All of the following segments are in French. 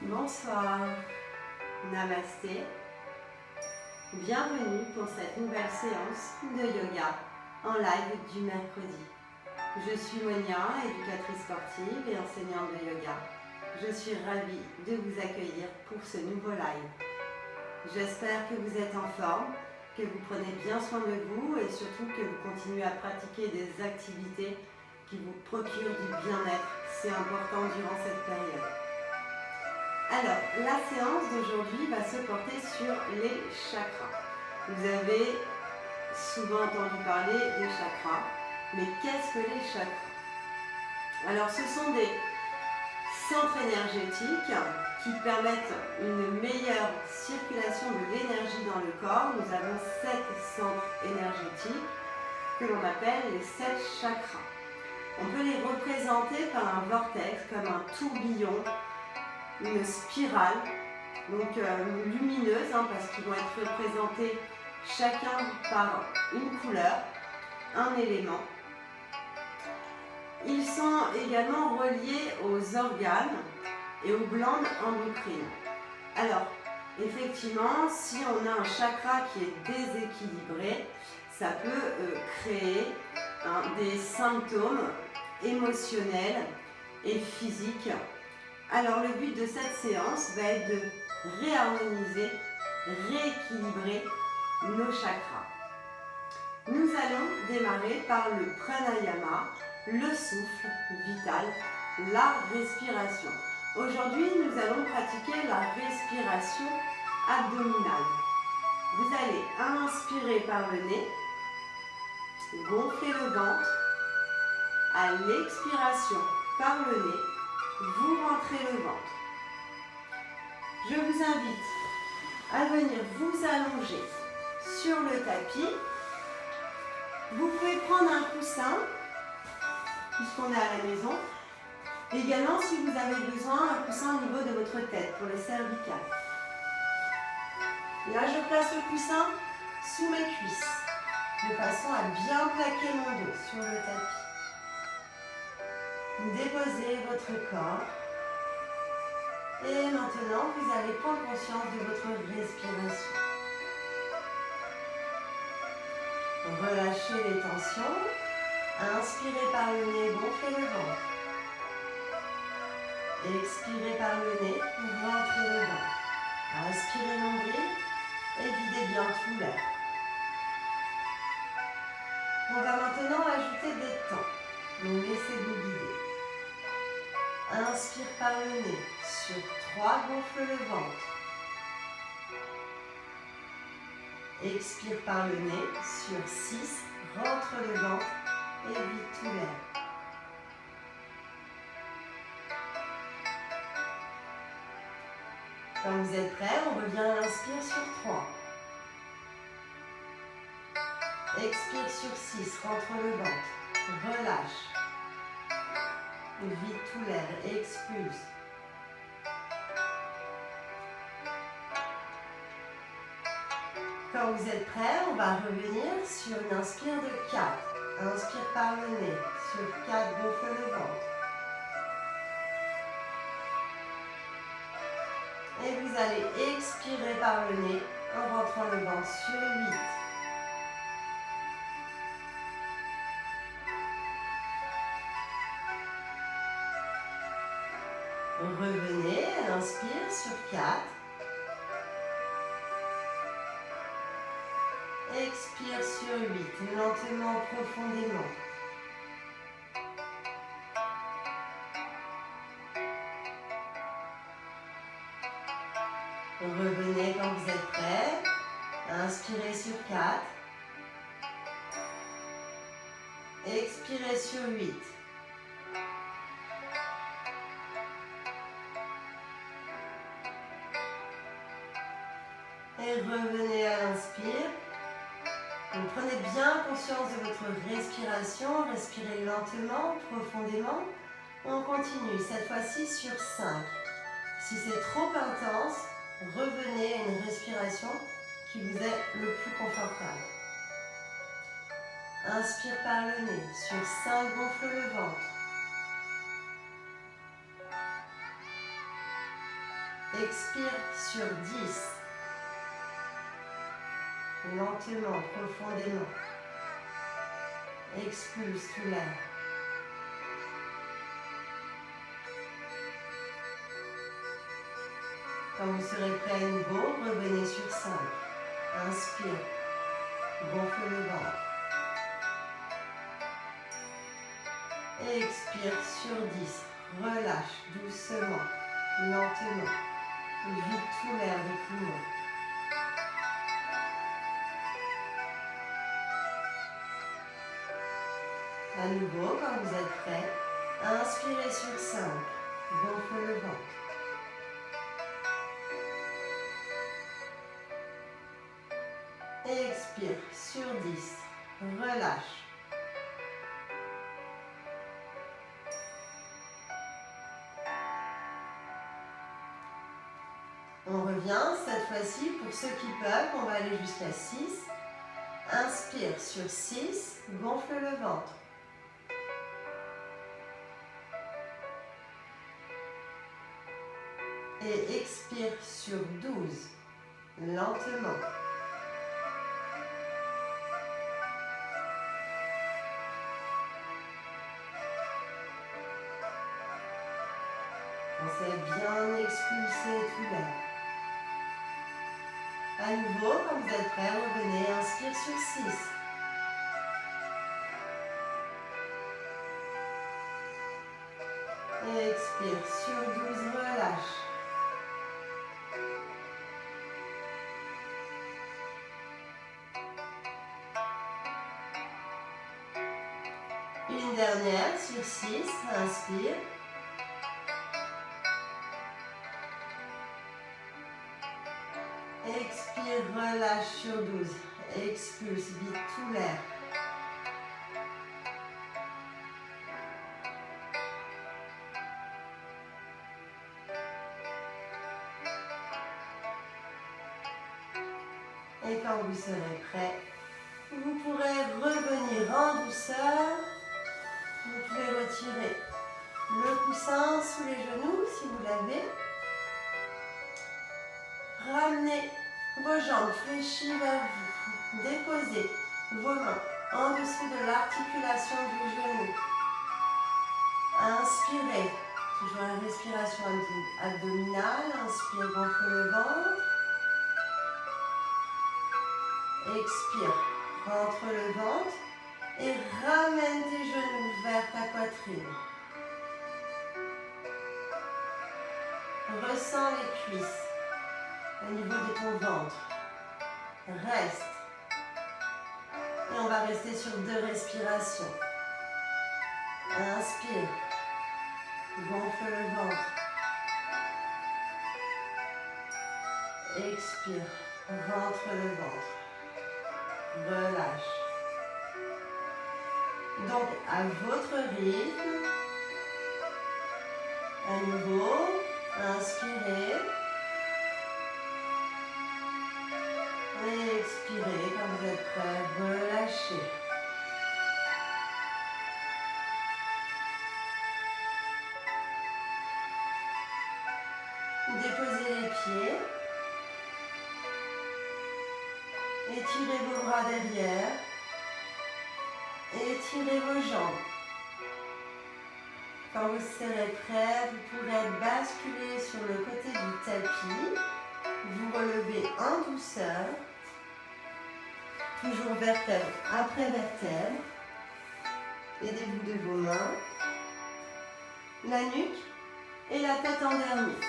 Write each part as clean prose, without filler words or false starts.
Bonsoir, Namasté, bienvenue pour cette nouvelle séance de yoga en live du mercredi. Je suis Monia, éducatrice sportive et enseignante de yoga. Je suis ravie de vous accueillir pour ce nouveau live. J'espère que vous êtes en forme, que vous prenez bien soin de vous et surtout que vous continuez à pratiquer des activités qui vous procurent du bien-être. C'est important durant cette période. Alors, la séance d'aujourd'hui va se porter sur les chakras. Vous avez souvent entendu parler des chakras, mais qu'est-ce que les chakras? Alors, ce sont des centres énergétiques qui permettent une meilleure circulation de l'énergie dans le corps. Nous avons 7 centres énergétiques que l'on appelle les 7 chakras. On peut les représenter par un vortex, comme un tourbillon, une spirale, donc lumineuse, parce qu'ils vont être représentés chacun par une couleur, un élément. Ils sont également reliés aux organes et aux glandes endocrines. Alors, effectivement, si on a un chakra qui est déséquilibré, ça peut créer des symptômes émotionnels et physiques. Alors le but de cette séance va être de réharmoniser, rééquilibrer nos chakras. Nous allons démarrer par le pranayama, le souffle vital, la respiration. Aujourd'hui, nous allons pratiquer la respiration abdominale. Vous allez inspirer par le nez, gonfler le ventre. À l'expiration par le nez, vous rentrez le ventre. Je vous invite à venir vous allonger sur le tapis. Vous pouvez prendre un coussin, puisqu'on est à la maison. Également, si vous avez besoin, un coussin au niveau de votre tête pour le cervical. Là, je place le coussin sous mes cuisses, de façon à bien plaquer mon dos sur le tapis. Déposez votre corps et maintenant vous allez prendre conscience de votre respiration. Relâchez les tensions, inspirez par le nez, gonflez le ventre. Expirez par le nez, rentrez le ventre. Inspirez nombril et videz bien tout l'air. On va maintenant ajouter des temps, donc laissez-vous guider. Inspire par le nez, sur 3, gonfle le ventre. Expire par le nez, sur 6, rentre le ventre et vide tout l'air. Quand vous êtes prêt, on revient à l'inspire sur 3. Expire sur 6, rentre le ventre, relâche. Vide tout l'air, expulse. Quand vous êtes prêt, on va revenir sur une inspire de 4. Inspire par le nez, sur 4, gonfle le ventre. Et vous allez expirer par le nez en rentrant le ventre sur 8. Revenez, inspire sur 4. Expire sur 8, lentement, profondément. Revenez quand vous êtes prêt. Inspirez sur 4. Expirez sur 8. Et revenez à l'inspire. Donc prenez bien conscience de votre respiration. Respirez lentement, profondément. On continue, cette fois-ci sur 5. Si c'est trop intense, revenez à une respiration qui vous est le plus confortable. Inspire par le nez. Sur 5, gonfle le ventre. Expire sur 10. Lentement, profondément. Expulse tout l'air. Quand vous serez prêt à nouveau, revenez sur 5. Inspire. Gonfle le ventre. Expire sur 10. Relâche doucement, lentement. Vide tout l'air des poumons. À nouveau, quand vous êtes prêt, inspirez sur 5. Gonfle le ventre. Expire sur 10. Relâche. On revient cette fois-ci, pour ceux qui peuvent, on va aller jusqu'à 6. Inspire sur 6, gonfle le ventre. Et expire sur 12, lentement. Pensez à bien expulser tout l'air. À nouveau, quand vous êtes prêt, revenez, inspire sur 6. Et expire sur 12, relâche. Une dernière sur 6, inspire. Expire, relâche sur 12. Expulse, vide tout l'air. Et quand vous serez prêt, vous pourrez revenir en douceur. Vous pouvez retirer le coussin sous les genoux si vous l'avez. Ramenez vos jambes fléchies vers vous. Déposez vos mains en dessous de l'articulation du genou. Inspirez. Toujours la respiration abdominale. Inspire, gonfle le ventre. Expire, rentre le ventre et ramène tes genoux vers ta poitrine. Ressens les cuisses au niveau de ton ventre. Reste. Et on va rester sur 2 respirations. Inspire. Gonfle le ventre. Expire. Rentre le ventre. Relâche. Donc, à votre rythme, à nouveau, inspirez. Et expirez quand vous êtes prêt, relâchez. Déposez les pieds. Étirez vos bras derrière. Étirez vos jambes. Quand vous serez prêt, vous pourrez basculer sur le côté du tapis. Vous relevez en douceur. Toujours vertèbre après vertèbre. Aidez-vous de vos mains. La nuque et la tête en dernier.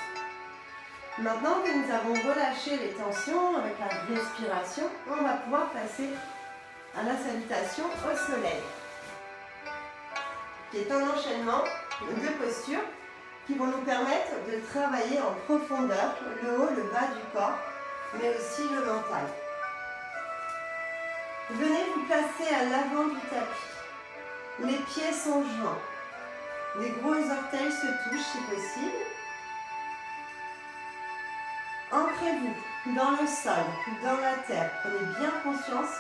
Maintenant que nous avons relâché les tensions avec la respiration, on va pouvoir passer à la salutation au soleil, qui est un enchaînement de postures qui vont nous permettre de travailler en profondeur le haut, le bas du corps, mais aussi le mental. Venez vous placer à l'avant du tapis. Les pieds sont joints. Les gros orteils se touchent si possible. Ancrez-vous dans le sol, dans la terre. Prenez bien conscience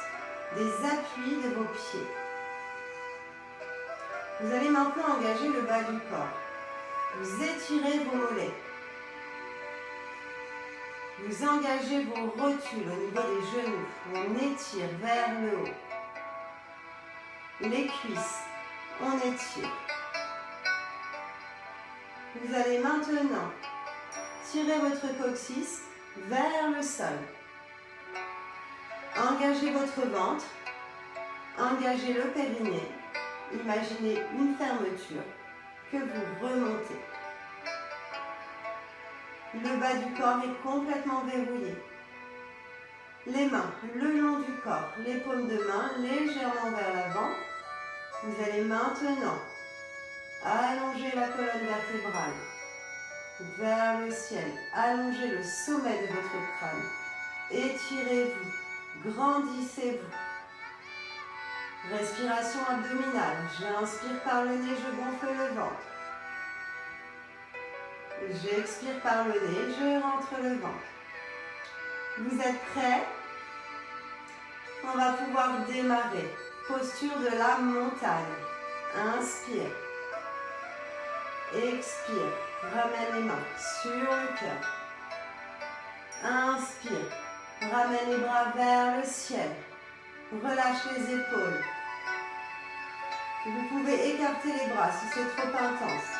des appuis de vos pieds. Vous allez maintenant engager le bas du corps. Vous étirez vos mollets. Vous engagez vos rotules au niveau des genoux. On étire vers le haut. Les cuisses, on étire. Vous allez maintenant tirer votre coccyx vers le sol. Engagez votre ventre. Engagez le périnée. Imaginez une fermeture que vous remontez. Le bas du corps est complètement verrouillé. Les mains le long du corps, les paumes de main légèrement vers l'avant. Vous allez maintenant allonger la colonne vertébrale vers le ciel. Allongez le sommet de votre crâne. Étirez-vous, grandissez-vous. Respiration abdominale. J'inspire par le nez, je gonfle le ventre. J'expire par le nez, je rentre le ventre. Vous êtes prêts? On va pouvoir démarrer. Posture de la montagne. Inspire. Expire. Ramène les mains sur le cœur. Inspire. Ramène les bras vers le ciel. Relâche les épaules. Vous pouvez écarter les bras si c'est trop intense.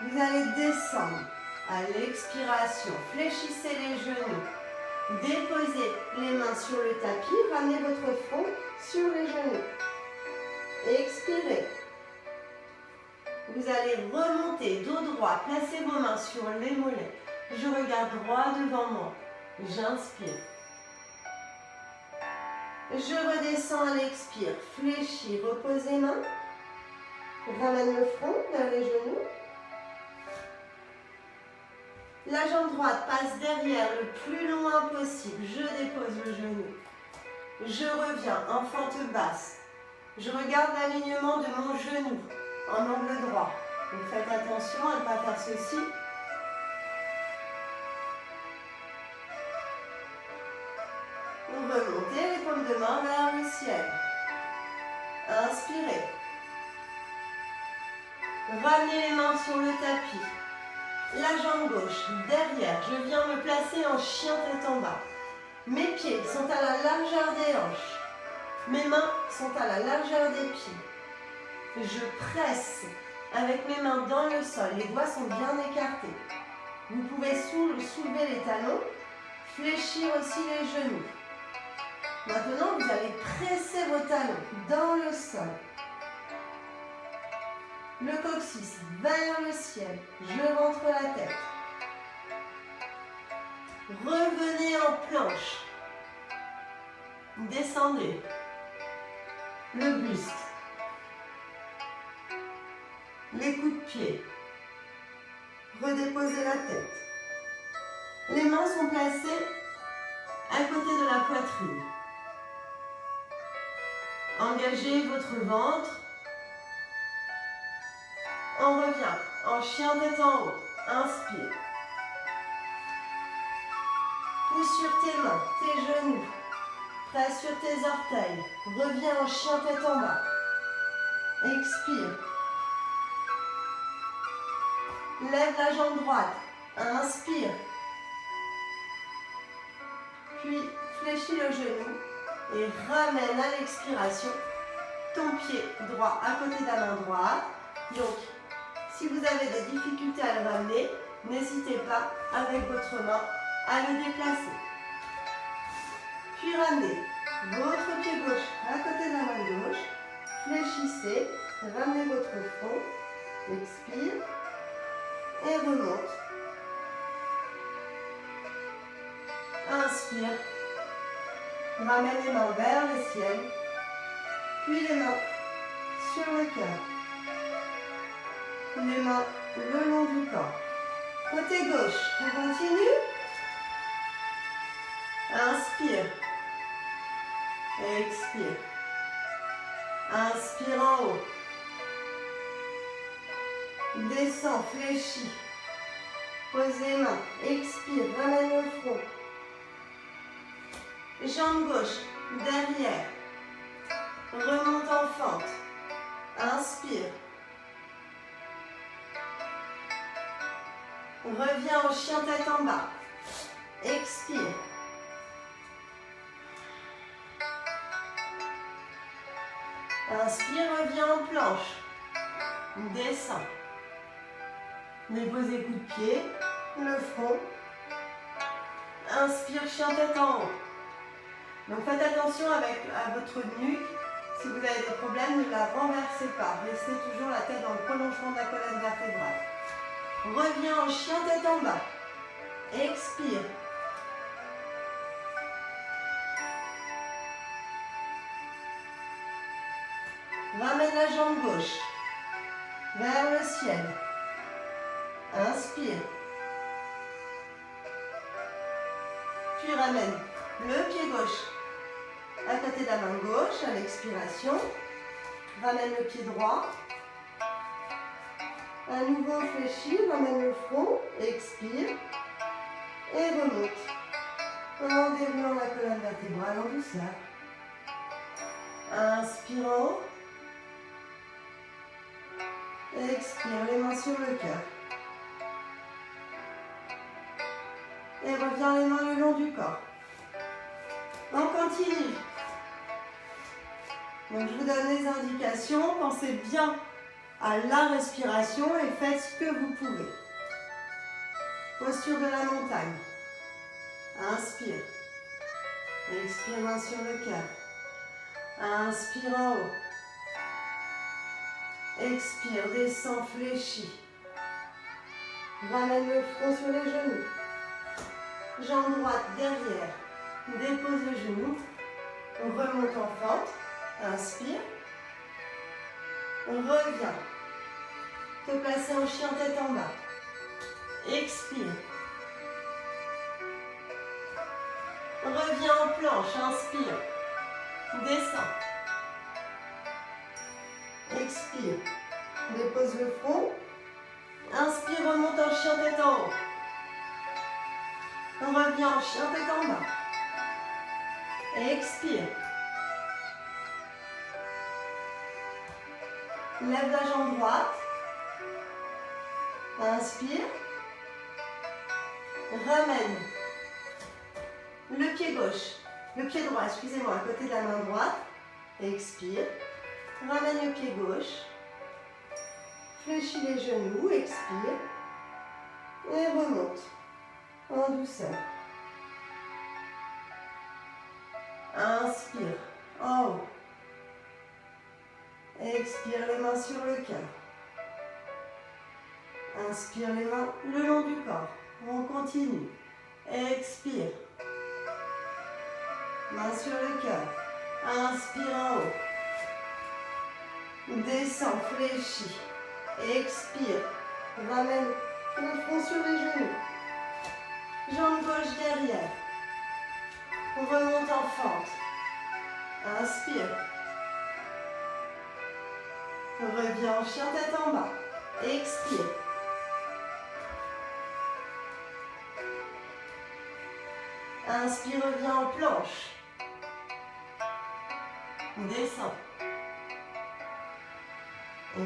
Vous allez descendre à l'expiration. Fléchissez les genoux. Déposez les mains sur le tapis. Ramenez votre front sur les genoux. Expirez. Vous allez remonter dos droit. Placez vos mains sur les mollets. Je regarde droit devant moi. J'inspire. Je redescends à l'expire. Fléchis. Repose les mains. Ramène le front vers les genoux. La jambe droite passe derrière le plus loin possible. Je dépose le genou. Je reviens en fente basse. Je regarde l'alignement de mon genou en angle droit. Donc faites attention à ne pas faire ceci. Vous remontez les paumes de main vers le ciel. Inspirez. Ramenez les mains sur le tapis. La jambe gauche derrière, je viens me placer en chien tête en bas. Mes pieds sont à la largeur des hanches. Mes mains sont à la largeur des pieds. Je presse avec mes mains dans le sol. Les doigts sont bien écartés. Vous pouvez soulever les talons, fléchir aussi les genoux. Maintenant, vous allez presser vos talons dans le sol. Le coccyx vers le ciel. Je rentre la tête. Revenez en planche. Descendez. Le buste. Les coups de pied. Redéposez la tête. Les mains sont placées à côté de la poitrine. Engagez votre ventre. On revient en chien tête en haut. Inspire. Pousse sur tes mains, tes genoux. Presse sur tes orteils. Reviens en chien tête en bas. Expire. Lève la jambe droite. Inspire. Puis fléchis le genou et ramène à l'expiration ton pied droit à côté de la main droite. Donc, si vous avez des difficultés à le ramener, n'hésitez pas avec votre main à le déplacer. Puis ramenez votre pied gauche à côté de la main gauche. Fléchissez, ramenez votre front. Expire et remonte. Inspire. Ramène les mains vers le ciel. Puis les mains sur le cœur. Les mains le long du corps. Côté gauche, on continue. Inspire. Expire. Inspire en haut. Descends, fléchis. Pose les mains. Expire, ramène le front. Jambe gauche, derrière. Remonte en fente. Inspire. Reviens en chien tête en bas. Expire. Inspire, reviens en planche. Descends. Déposez coude de pied, le front. Inspire, chien tête en haut. Donc faites attention à votre nuque. Si vous avez des problèmes, ne la renversez pas. Restez toujours la tête dans le prolongement de la colonne vertébrale. Reviens en chien tête en bas. Expire. Ramène la jambe gauche vers le ciel. Inspire. Puis ramène le pied gauche à côté de la main gauche à l'expiration. Ramène le pied droit. À nouveau fléchis, ramène le front, expire et remonte. En déroulant la colonne vertébrale en douceur. Inspire en haut. Expire, les mains sur le cœur. Et reviens les mains le long du corps. On continue. Donc je vous donne les indications. Pensez bien à la respiration et faites ce que vous pouvez. Posture de la montagne. Inspire. Expire, main sur le cœur. Inspire en haut. Expire, descend, fléchis. Ramène le front sur les genoux. Jambe droite derrière. Dépose le genou. Remonte en fente. Inspire. Reviens. Te placer en chien tête en bas. Expire. Reviens en planche. Inspire. Descends. Expire. Dépose le front. Inspire, remonte en chien tête en haut. Reviens en chien tête en bas. Expire. Lève la jambe droite. Inspire. Ramène le pied gauche, le pied droit, excusez-moi, à côté de la main droite. Expire. Ramène le pied gauche. Fléchis les genoux. Expire. Et remonte en douceur. Inspire. En haut. Expire, les mains sur le cœur. Inspire, les mains le long du corps. On continue. Expire. Main sur le cœur. Inspire en haut. Descends, fléchis. Expire. Ramène le front sur les genoux. Jambe gauche derrière. Remonte en fente. Inspire. Reviens en chien tête en bas. Expire. Inspire, reviens en planche. Descends.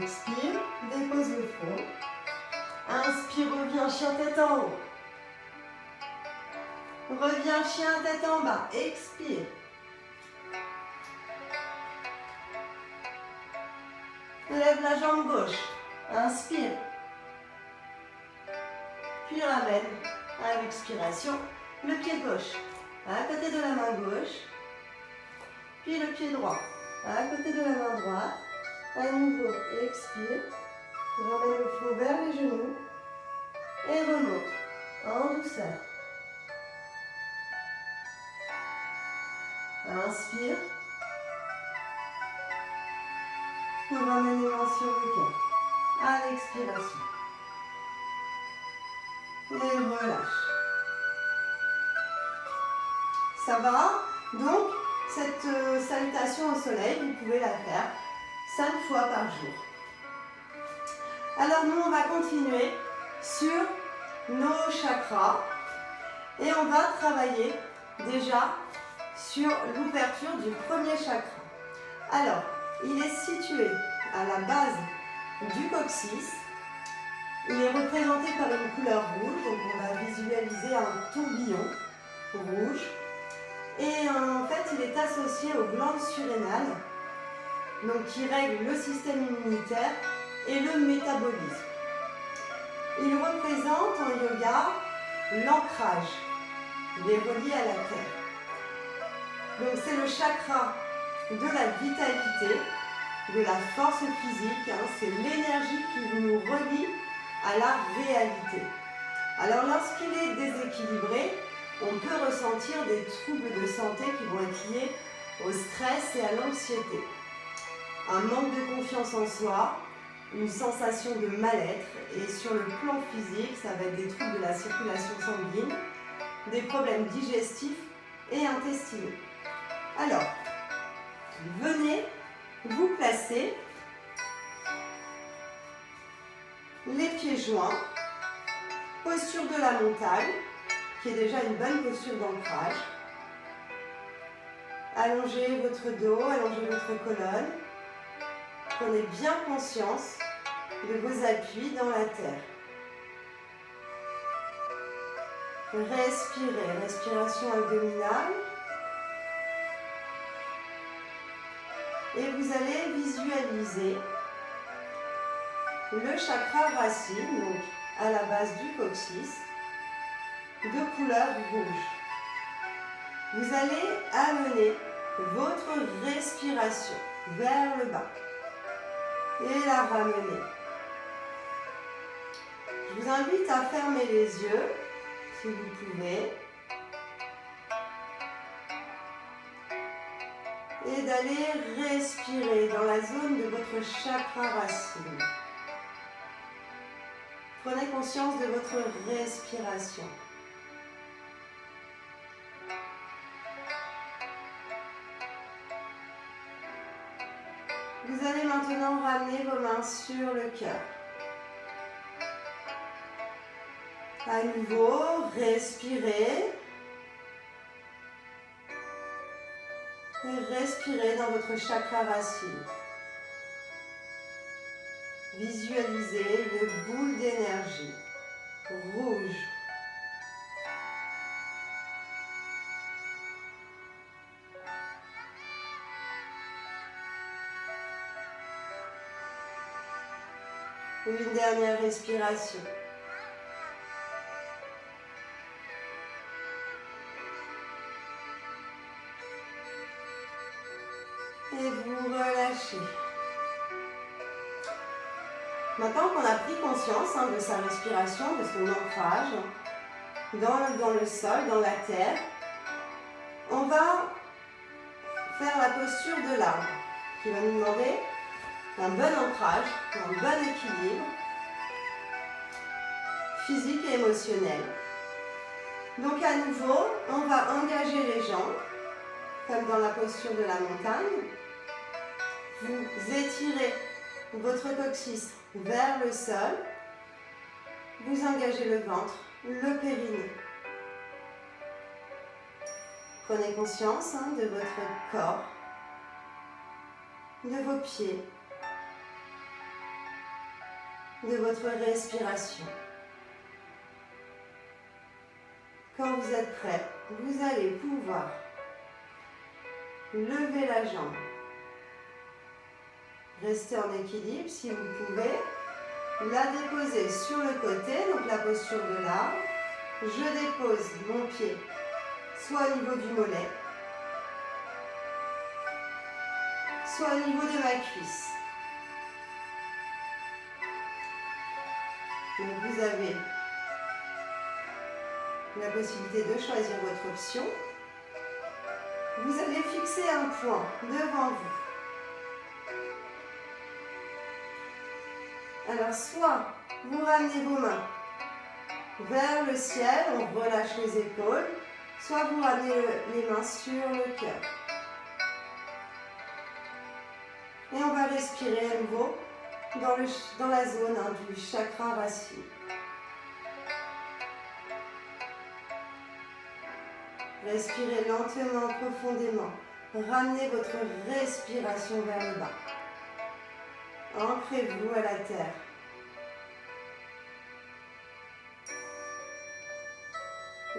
Expire, dépose le front. Inspire, reviens chien tête en haut. Reviens chien tête en bas. Expire. Lève la jambe gauche. Inspire. Puis ramène à l'expiration le pied gauche à côté de la main gauche. Puis le pied droit à côté de la main droite. À nouveau, expire. Ramène le front vers les genoux. Et remonte en douceur. Inspire. Ramène les mains sur le cœur. À l'expiration. Et relâche. Ça va? Donc, cette salutation au soleil, vous pouvez la faire 5 fois par jour. Alors nous, on va continuer sur nos chakras et on va travailler déjà sur l'ouverture du premier chakra. Alors, il est situé à la base du coccyx. Il est représenté par une couleur rouge, donc on va visualiser un tourbillon rouge. Et en fait, il est associé aux glandes surrénales, donc qui règlent le système immunitaire et le métabolisme. Il représente en yoga l'ancrage. Il est relié à la terre. Donc c'est le chakra de la vitalité, de la force physique, c'est l'énergie qui nous relie à la réalité. Alors lorsqu'il est déséquilibré, on peut ressentir des troubles de santé qui vont être liés au stress et à l'anxiété. Un manque de confiance en soi, une sensation de mal-être, et sur le plan physique, ça va être des troubles de la circulation sanguine, des problèmes digestifs et intestinaux. Alors, venez vous placer les pieds joints, posture de la montagne, qui est déjà une bonne posture d'ancrage. Allongez votre dos, allongez votre colonne. Prenez bien conscience de vos appuis dans la terre. Respirez, respiration abdominale. Et vous allez visualiser le chakra racine, donc à la base du coccyx, de couleur rouge. Vous allez amener votre respiration vers le bas et la ramener. Je vous invite à fermer les yeux, si vous pouvez, et d'aller respirer dans la zone de votre chakra racine. Prenez conscience de votre respiration. Vous allez maintenant ramener vos mains sur le cœur. À nouveau, respirez. Et respirez dans votre chakra racine. Visualisez une boule d'énergie rouge. Une dernière respiration. Et vous relâchez. Maintenant qu'on a pris conscience de sa respiration, de son ancrage dans le sol, dans la terre, on va faire la posture de l'arbre qui va nous demander un bon ancrage, un bon équilibre physique et émotionnel. Donc à nouveau, on va engager les jambes, comme dans la posture de la montagne. Vous étirez votre coccyx vers le sol. Vous engagez le ventre, le périnée. Prenez conscience de votre corps, de vos pieds, de votre respiration. Quand vous êtes prêt, vous allez pouvoir lever la jambe. Restez en équilibre si vous pouvez. La déposer sur le côté, donc la posture de l'arbre. Je dépose mon pied soit au niveau du mollet, soit au niveau de ma cuisse. Donc vous avez la possibilité de choisir votre option. Vous allez fixer un point devant vous. Alors soit vous ramenez vos mains vers le ciel, on relâche les épaules, soit vous ramenez les mains sur le cœur. Et on va respirer à nouveau dans la zone du chakra racine. Respirez lentement, profondément. Ramenez votre respiration vers le bas. Ancrez-vous à la terre.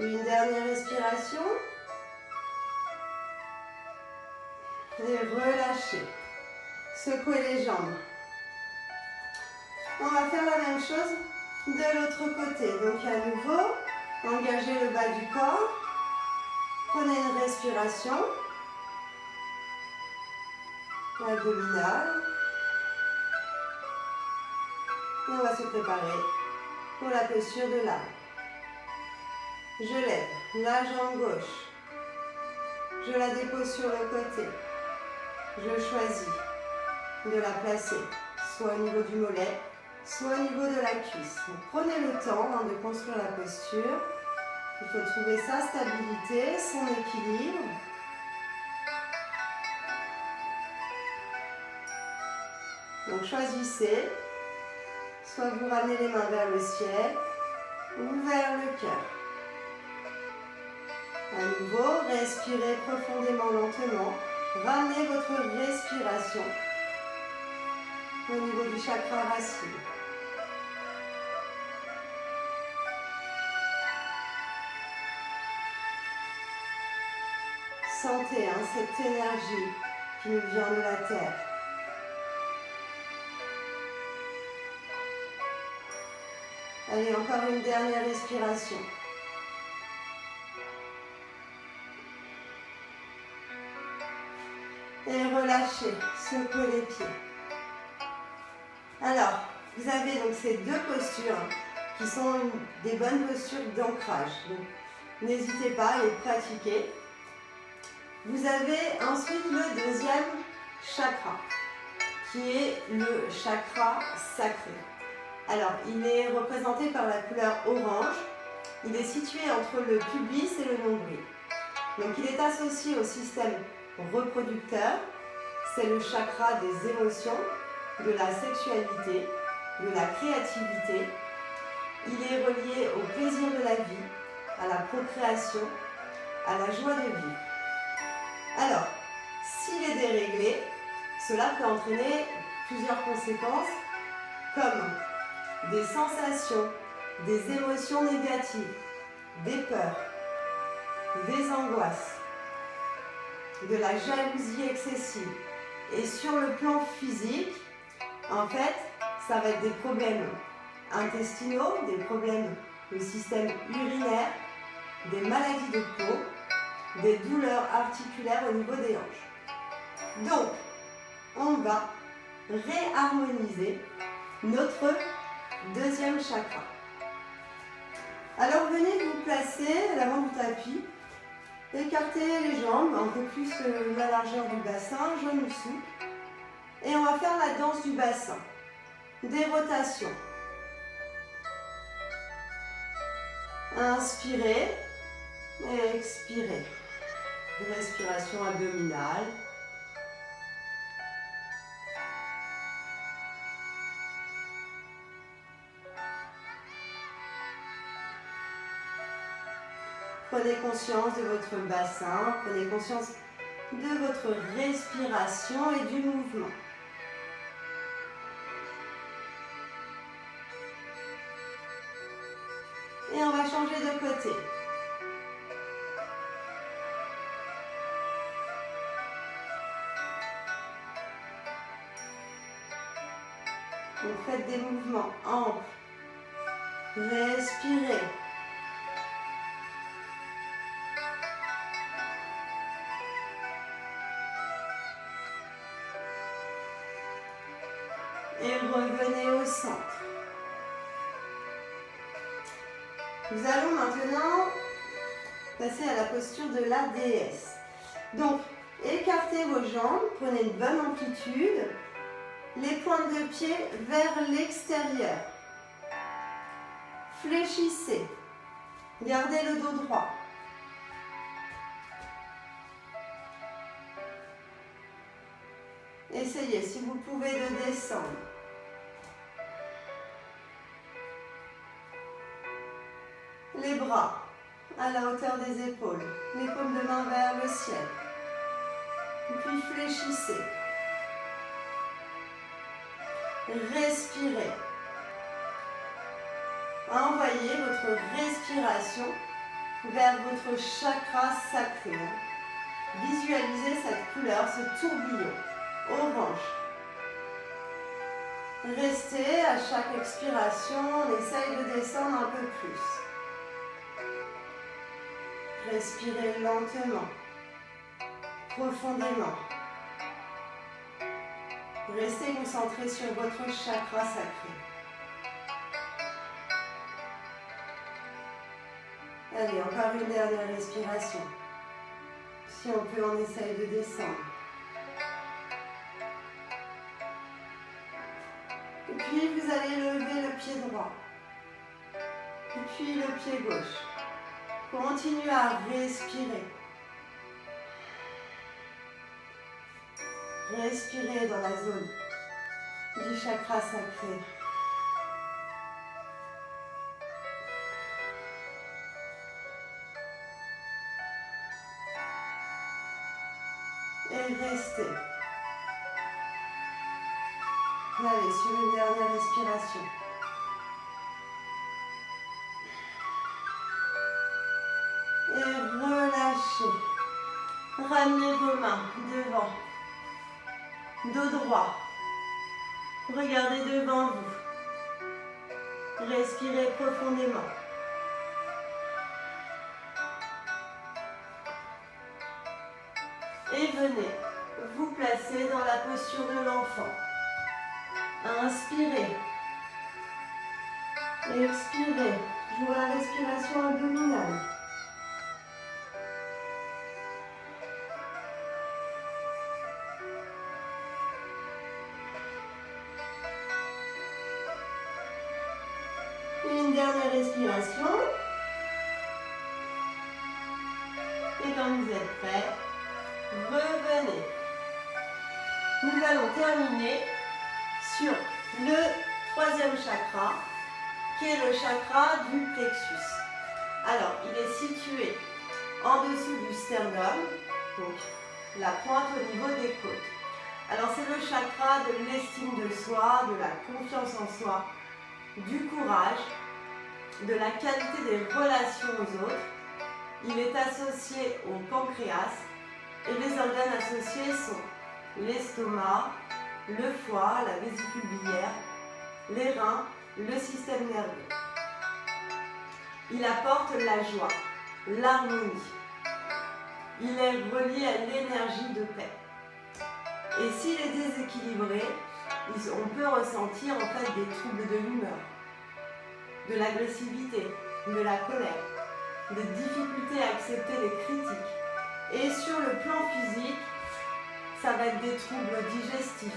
Une dernière respiration. Et relâchez. Secouez les jambes. On va faire la même chose de l'autre côté. Donc à nouveau, engagez le bas du corps. Prenez une respiration. Abdominale. Et on va se préparer pour la posture de l'âme. Je lève la jambe gauche. Je la dépose sur le côté. Je choisis de la placer soit au niveau du mollet, soit au niveau de la cuisse. Donc, prenez le temps de construire la posture. Il faut trouver sa stabilité, son équilibre. Donc choisissez, soit vous ramenez les mains vers le ciel ou vers le cœur. À nouveau, respirez profondément, lentement. Ramenez votre respiration au niveau du chakra racine. Sentez cette énergie qui nous vient de la terre. Allez, encore une dernière respiration. Et relâchez, secouez les pieds. Alors, vous avez donc ces deux postures qui sont des bonnes postures d'ancrage. Donc, n'hésitez pas à les pratiquer. Vous avez ensuite le deuxième chakra, qui est le chakra sacré. Alors, il est représenté par la couleur orange. Il est situé entre le pubis et le nombril. Donc, il est associé au système reproducteur. C'est le chakra des émotions, de la sexualité, de la créativité. Il est relié au plaisir de la vie, à la procréation, à la joie de vivre. Alors, s'il est déréglé, cela peut entraîner plusieurs conséquences comme des sensations, des émotions négatives, des peurs, des angoisses, de la jalousie excessive. Et sur le plan physique, en fait, ça va être des problèmes intestinaux, des problèmes du système urinaire, des maladies de peau, des douleurs articulaires au niveau des hanches. Donc, on va réharmoniser notre deuxième chakra. Alors, venez vous placer à l'avant du tapis. Écartez les jambes, un peu plus la largeur du bassin, genoux souples. Et on va faire la danse du bassin. Des rotations. Inspirez et expirez. Respiration abdominale. Prenez conscience de votre bassin, prenez conscience de votre respiration et du mouvement. Et on va changer de côté. Vous faites des mouvements amples. Respirez. Et revenez au centre. Nous allons maintenant passer à la posture de la déesse. Donc, écartez vos jambes, prenez une bonne amplitude, les pointes de pied vers l'extérieur. Fléchissez, gardez le dos droit. Essayez, si vous pouvez, de descendre. Les bras à la hauteur des épaules, les paumes de main vers le ciel. Puis fléchissez. Respirez. Envoyez votre respiration vers votre chakra sacré. Visualisez cette couleur, ce tourbillon orange. Restez à chaque expiration, on essaye de descendre un peu plus. Respirez lentement, profondément. Restez concentré sur votre chakra sacré. Allez, encore une dernière respiration. Si on peut, on essaye de descendre. Et puis, vous allez lever le pied droit. Et puis, le pied gauche. Continuez à respirer. Respirez dans la zone du chakra sacré. Et restez. Allez, sur une dernière respiration. Et relâchez. Ramenez vos mains devant. Dos droit. Regardez devant vous. Respirez profondément. Et venez vous placer dans la posture de l'enfant. Inspirez. Expirez. Jouez la respiration abdominale. Une dernière respiration. Et quand vous êtes prêts, revenez. Nous allons terminer sur le troisième chakra, qui est le chakra du plexus. Alors, il est situé en dessous du sternum, donc la pointe au niveau des côtes. Alors, c'est le chakra de l'estime de soi, de la confiance en soi, du courage, de la qualité des relations aux autres. Il est associé au pancréas et les organes associés sont l'estomac, le foie, la vésicule biliaire, les reins, le système nerveux. Il apporte la joie, l'harmonie. Il est relié à l'énergie de paix. Et s'il est déséquilibré, on peut ressentir en fait des troubles de l'humeur, de l'agressivité, de la colère, des difficultés à accepter les critiques. Et sur le plan physique, ça va être des troubles digestifs,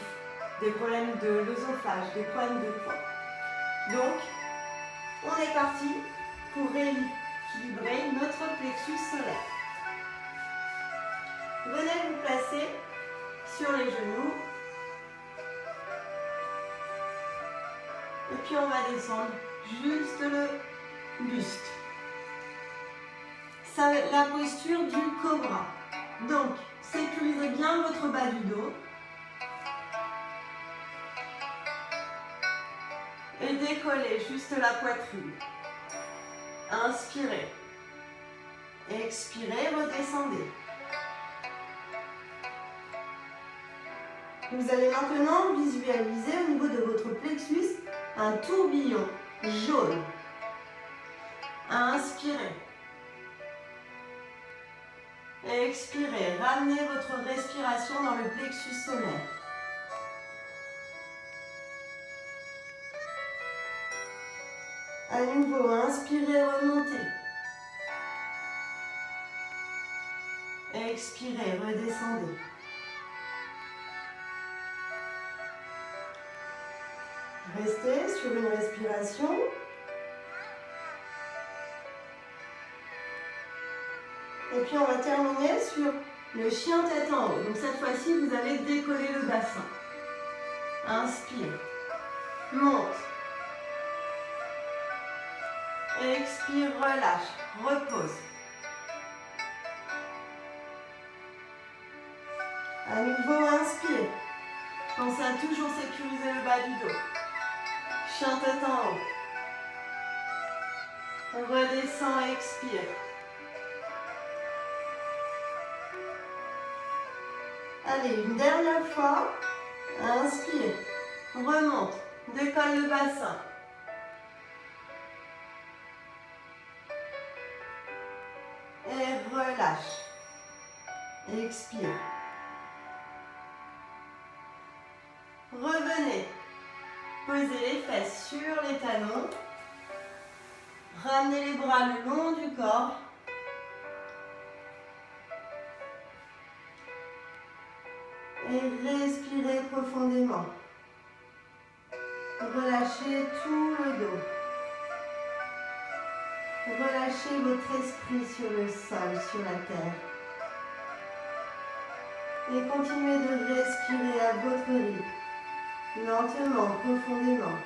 des problèmes de l'œsophage, des problèmes de poids. Donc, on est parti pour rééquilibrer notre plexus solaire. Venez vous placer sur les genoux. Et puis on va descendre juste le buste. Ça va être la posture du cobra. Donc, sécurisez bien votre bas du dos. Et décollez juste la poitrine. Inspirez. Expirez, redescendez. Vous allez maintenant visualiser au niveau de votre plexus un tourbillon jaune. Inspirez. Expirez. Ramenez votre respiration dans le plexus solaire. À nouveau, inspirez, remontez. Expirez, redescendez. Restez sur une respiration. Et puis on va terminer sur le chien tête en haut. Donc cette fois-ci, vous allez décoller le bassin. Inspire. Monte. Expire, relâche. Repose. À nouveau, inspire. Pensez à toujours sécuriser le bas du dos. Chien tête en haut. Redescends, expire. Allez, une dernière fois. Inspire. Remonte. Décolle le bassin. Et relâche. Expire. Revenez. Posez les fesses sur les talons. Ramenez les bras le long du corps. Et respirez profondément. Relâchez tout le dos. Relâchez votre esprit sur le sol, sur la terre. Et continuez de respirer à votre rythme, lentement, profondément.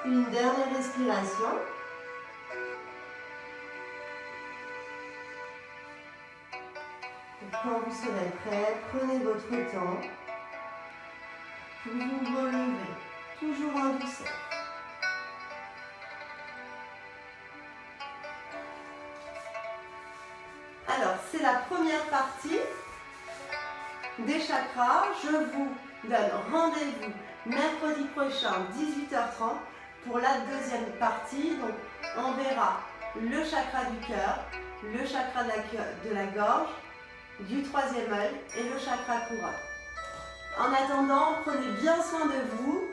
Une dernière respiration. Et quand vous serez prêt, prenez votre temps pour vous relever, toujours en douceur. Alors, c'est la première partie des chakras. Je vous donne rendez-vous mercredi prochain, 18h30, pour la deuxième partie. Donc, on verra le chakra du cœur, le chakra de la gorge, du troisième œil et le chakra couronne. En attendant, prenez bien soin de vous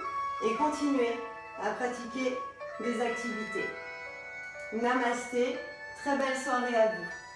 et continuez à pratiquer des activités. Namasté, très belle soirée à vous.